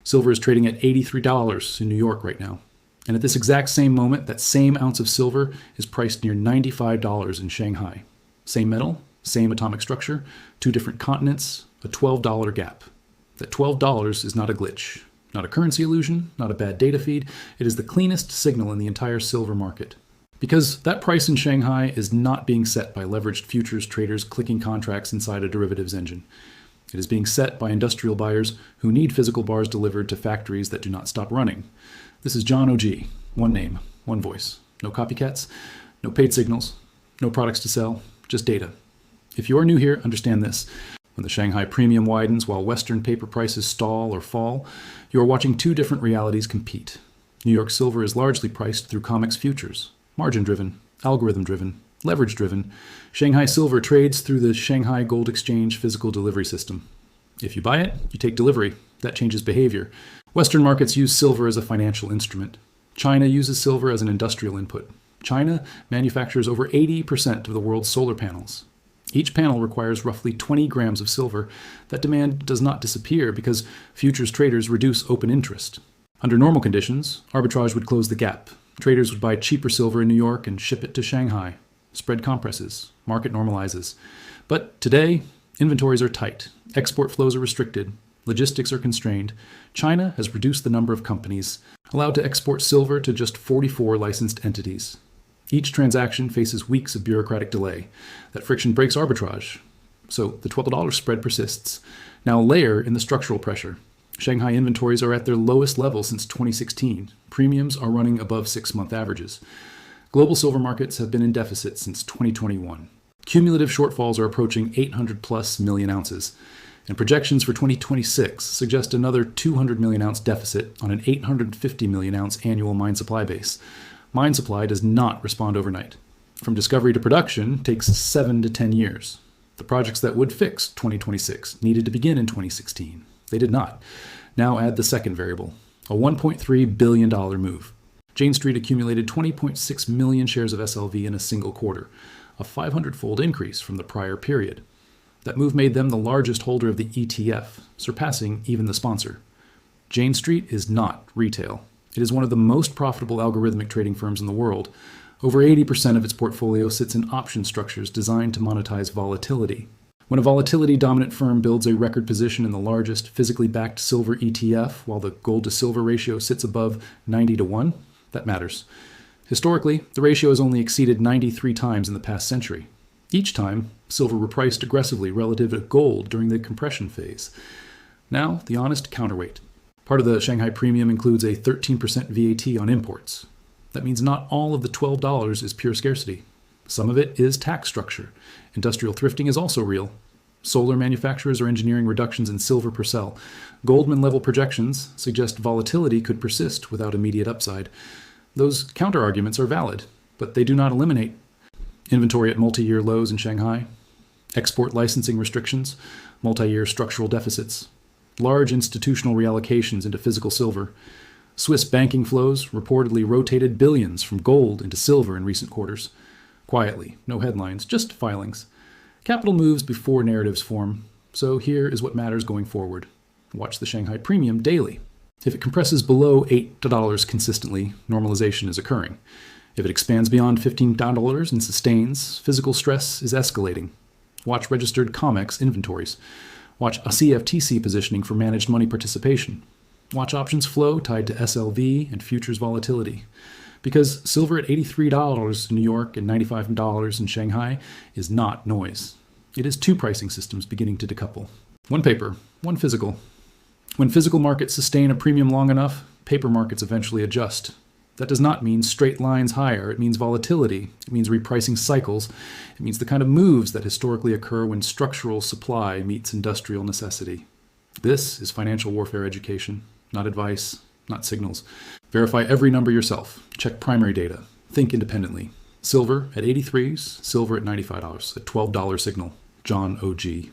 Silver is trading at $83 in New York right now. And at this exact same moment, that same ounce of silver is priced near $95 in Shanghai. Same metal, same atomic structure, two different continents, a $12 gap. That $12 is not a glitch, not a currency illusion, not a bad data feed. It is the cleanest signal in the entire silver market. Because that price in Shanghai is not being set by leveraged futures traders clicking contracts inside a derivatives engine. It is being set by industrial buyers who need physical bars delivered to factories that do not stop running. This is John OG. One name, one voice. No copycats, no paid signals, no products to sell, just data. If you are new here, understand this. When the Shanghai premium widens while Western paper prices stall or fall, you are watching two different realities compete. New York silver is largely priced through COMEX futures, margin-driven, algorithm-driven, leverage-driven. Shanghai silver trades through the Shanghai Gold Exchange physical delivery system. If you buy it, you take delivery. That changes behavior. Western markets use silver as a financial instrument. China uses silver as an industrial input. China manufactures over 80% of the world's solar panels. Each panel requires roughly 20 grams of silver. That demand does not disappear because futures traders reduce open interest. Under normal conditions, arbitrage would close the gap. Traders would buy cheaper silver in New York and ship it to Shanghai. Spread compresses, market normalizes. But today, inventories are tight, export flows are restricted, logistics are constrained. China has reduced the number of companies allowed to export silver to just 44 licensed entities. Each transaction faces weeks of bureaucratic delay. That friction breaks arbitrage. So the $12 spread persists. Now layer in the structural pressure. Shanghai inventories are at their lowest level since 2016. Premiums are running above 6-month averages. Global silver markets have been in deficit since 2021. Cumulative shortfalls are approaching 800+ million ounces, and projections for 2026 suggest another 200 million ounce deficit on an 850 million ounce annual mine supply base. Mine supply does not respond overnight. From discovery to production takes 7 to 10 years. The projects that would fix 2026 needed to begin in 2016. They did not. Now add the second variable, a $1.3 billion move. Jane Street accumulated 20.6 million shares of SLV in a single quarter, a 500-fold increase from the prior period. That move made them the largest holder of the ETF, surpassing even the sponsor. Jane Street is not retail. It is one of the most profitable algorithmic trading firms in the world. Over 80% of its portfolio sits in option structures designed to monetize volatility. When a volatility-dominant firm builds a record position in the largest physically backed silver ETF while the gold-to-silver ratio sits above 90-1, that matters. Historically, the ratio has only exceeded 93 times in the past century. Each time, silver repriced aggressively relative to gold during the compression phase. Now, the honest counterweight. Part of the Shanghai premium includes a 13% VAT on imports. That means not all of the $12 is pure scarcity. Some of it is tax structure. Industrial thrifting is also real. Solar manufacturers are engineering reductions in silver per cell. Goldman-level projections suggest volatility could persist without immediate upside. Those counter-arguments are valid, but they do not eliminate inventory at multi-year lows in Shanghai, export licensing restrictions, multi-year structural deficits, large institutional reallocations into physical silver. Swiss banking flows reportedly rotated billions from gold into silver in recent quarters. Quietly, no headlines, just filings. Capital moves before narratives form, so here is what matters going forward. Watch the Shanghai premium daily. If it compresses below $8 consistently, normalization is occurring. If it expands beyond $15 and sustains, physical stress is escalating. Watch registered COMEX inventories. Watch a CFTC positioning for managed money participation. Watch options flow tied to SLV and futures volatility. Because silver at $83 in New York and $95 in Shanghai is not noise. It is two pricing systems beginning to decouple. One paper, one physical. When physical markets sustain a premium long enough, paper markets eventually adjust. That does not mean straight lines higher. It means volatility. It means repricing cycles. It means the kind of moves that historically occur when structural supply meets industrial necessity. This is financial warfare education, not advice, not signals. Verify every number yourself. Check primary data. Think independently. Silver at 83s, silver at $95, a $12 signal. John OG.